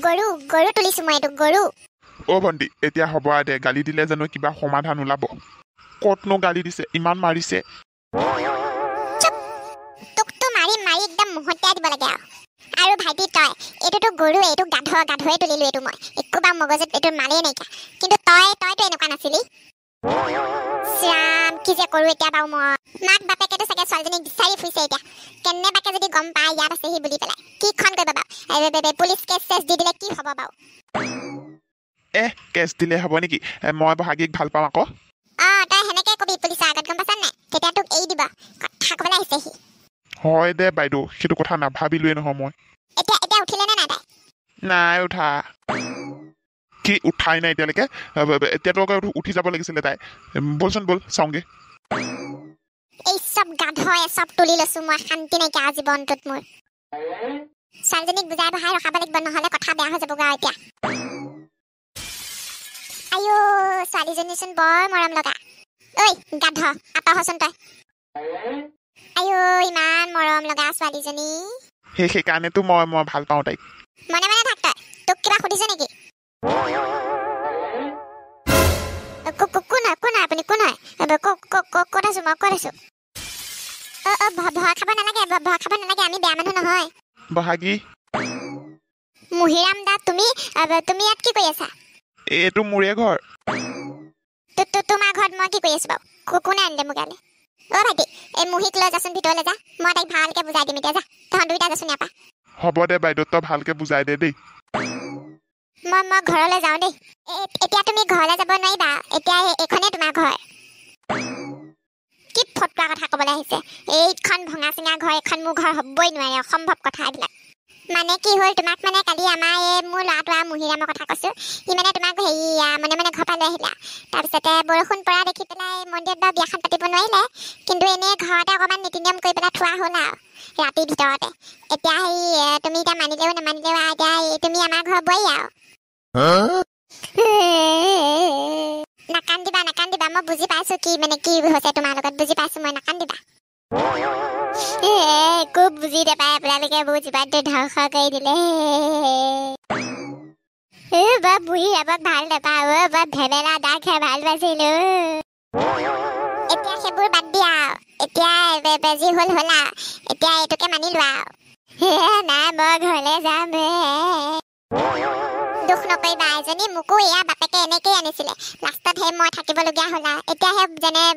গৰু গৰু তুলিছো মই এইটো গৰু অ ভণ্টি এতিয়া হ'ব দে গালি দিলে জানো কিবা সমাধান ওলাব কতনো গালি দিছে ইমান মাৰিছে তোকতো মাৰি মাৰি একদম মুহতিয়াই দিব লাগে আৰু ভাইটি তই এইটোতো গৰু এইটো গাধৱে তুলিলো এইটো মই একোবা মগজত এইটো মালেই নাইকিয়া কিন্তু তইতো এনেকুৱা নাছিলি শ্যাম কি যে কৰো এতিয়া বাৰু মই মাক বাপেকেতো চাগে ছোৱালীজনীক বিচাৰি ফুৰিছে এতিয়া কেনেবাকে যদি গম পায় ইয়াত আছে সি বুলি পেলাই কি খন কৰিব বাৰু পুলিচ কেছ দি দিলে কি হ'ব বাৰু কেছ দিলে হ'ব নেকি মই বহাগীক ভাল পাওঁ আকৌ তই সেনেকে কবি পুলিচৰ আগত গম পাইছ নাই তেতিয়া তোক এৰি দিব কথা ক'বলৈ আহিছে সি হয় দে বাইদেউ সেইটো কথা নাভাবিলোৱে নহয় মই এতিয়া উঠিলে নে নাই তাই নাই উঠা কি উঠাই নাই এতিয়ালৈকে এতিয়াতো উঠি যাব লাগিছিলে তাই বলচোন বল চাওঁগে এই চব গাধই চব তুলি লৈছো মই শান্তি নাইকিয়া জীৱনটোত মোৰ ছোৱালীজনীক বুজাই বহাই ৰখাব লাগিব নহ'লে কথা বেয়া হৈ যাবগৈ এতিয়া আইও ছোৱালীজনীচোন বৰ মৰম লগা ঐ গাধ আঁতৰ হচোন তই আইও ইমান মৰম লগা ছোৱালীজনী সেইকাৰণেতো মই ভাল পাওঁ তাইক মনে মনে থাক তই তোক কিবা সুধিছো নেকি কোন আপুনি কোন হয় ক'ত আছো মই ক'ত আছো ভয় খাব নালাগে আমি বেয়া মানুহ নহয় বহাগী মুহিৰাম দা তুমি ইয়াত কি কৰি আছা এইটো মোৰে ঘৰ তোমাৰ ঘৰত মই কি কৰি আছো বাৰু কোনে আনিলে মোক ইয়ালৈ ভাইটি এই মুহিক লৈ যাচোন ভিতৰলৈ যা মই তাইক ভালকে বুজাই দিম এতিয়া যা তহঁত দুইটা যাচোন ইয়াৰ পৰা হ'ব দে বাইদেউ তই ভালকে বুজাই দে দেই মই ঘৰলৈ যাওঁ দেই এতিয়া তুমি ঘৰলৈ যাব নোৱাৰিবা এতিয়া এইখনে তোমাৰ ঘৰ কি ফটোৱা কথা ক'বলৈ আহিছে এইখন ভঙা চিঙা ঘৰ এখন মোৰ ঘৰ হ'বই নোৱাৰে অসম্ভৱ কথা এইবিলাক মানে কি হ'ল তোমাক মানে কালি আমাৰ মোৰ ল'ৰাটো মুহিৰামৰ কথা কৈছো সি মানে তোমাক মনে মনে ঘৰ পৰা লৈ আহিলা তাৰপিছতে বৰষুণ পৰা দেখি পেলাই মন্দিৰত বাৰু বিয়াখন পাতিব নোৱাৰিলে কিন্তু এনেই ঘৰতে অকণমান নীতি নিয়ম কৰি পেলাই থোৱা হ'ল আৰু ৰাতিৰ ভিতৰতে এতিয়া তুমি এতিয়া মানিলেও নামানিলেও এতিয়া তুমি আমাৰ ঘৰ বোৱাৰী আৰু নাকান্দিবা মই বুজি পাইছো কি হৈছে তোমাৰ লগত বুজি পাইছো মই নাকান্দিবা একো বুজি নাপায় আপোনালোকে বুজি পাইটো ধ্বংস কৰি দিলে বুঢ়ী আমাক ভাল নাপাওঁ ভেবেলা দা খাই ভাল পাইছিলো এতিয়া সেইবোৰ বাদ দিয়া এতিয়া বেজি হ'ল হ'লা এতিয়া এইটোকে মানি লোৱা নাই মই ঘৰলৈ যাম দুখ নকৰিবা এজনী মোকো এয়া বাপেকে এনেকেই আনিছিলে লাষ্টত মই থাকিবলগীয়া হ'লা এতিয়াহে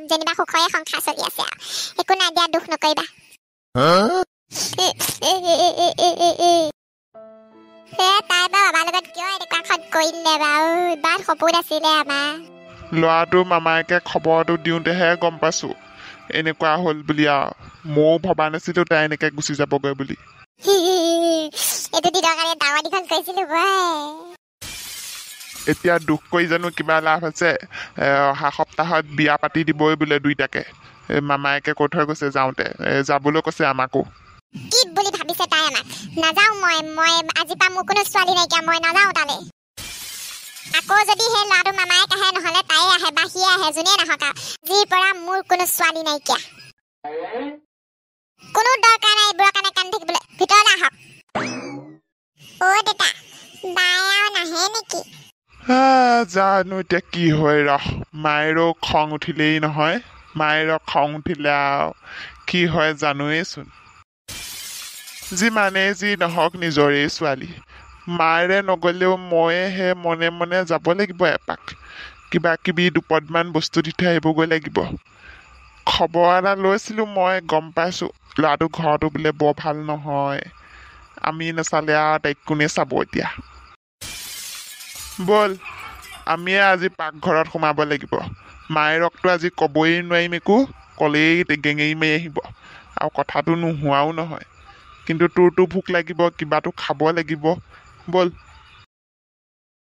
যেনিবা সুখৰে সংসাৰ চলি আছে একো নাই দিয়া দুখ নকৰিবা তাই বাৰু আমাৰ লগত কিয় এনেকুৱা খন কৰিলে বাৰু ইমান সপোন আছিলে আমাৰ ল'ৰাটো মামায়েকে খবৰটো দিওঁতেহে গম পাইছো এনেকুৱা হ'ল বুলি আৰু ময়ো ভবা নাছিলো তাই এনেকে গুচি যাবগৈ বুলি এইটো দিনৰ কাৰণে ডাঙৰ দীঘল কৰিছিলো এতিয়া দুখ কৰি জানো কিবা লাভ আছে অহা সপ্তাহত বিয়া পাতি দিবই বোলে দুইটাকে মামায়েকে কৈ থৈ গৈছে যাওঁতে যাবলৈ কৈছে আমাকো কি বুলি ভাবিছে তাই আমাক নাযাওঁ মই আজি পৰা মোৰ কোনো ছোৱালী নাইকিয়া মই নাযাওঁ তালৈ আকৌ যদি সেই ল'ৰাটো মামায়েক আহে নহ'লে তাই আহে বা সিয়ে আহে যোনে নাহক যিৰ পৰা মোৰ কোনো ছোৱালী নাইকিয়া কোনো দৰকাৰ নাই এইবোৰৰ কাৰণে কান্দি থাকিবলৈ ভিতৰলৈ আহক দেতা বাই আৰু নাহে নেকি জানো এতিয়া কি হয় মায়েৰো খং উঠিলেই নহয় মায়েৰো খং উঠিলে আৰু কি হয় জানোৱেইচোন যিমানেই যি নহওক নিজৰে ছোৱালী মায়েৰে নগ'লেও ময়েহে মনে মনে যাব লাগিব এপাক কিবা কিবি দুপদমান বস্তু দি থৈ আহিবগৈ লাগিব খবৰ এটা লৈছিলোঁ মই গম পাইছোঁ ল'ৰাটো ঘৰটো বোলে বৰ ভাল নহয় আমি নাচালে আৰু তাইক কোনে চাব এতিয়া ব'ল আমিয়ে আজি পাকঘৰত সোমাব লাগিব মায়েৰকতো আজি ক'বই নোৱাৰিম একো ক'লেই গেঙেৰি মাৰি আহিব আৰু কথাটো নোহোৱাও নহয় কিন্তু তোৰতো ভোক লাগিব কিবাটো খাব লাগিব ব'ল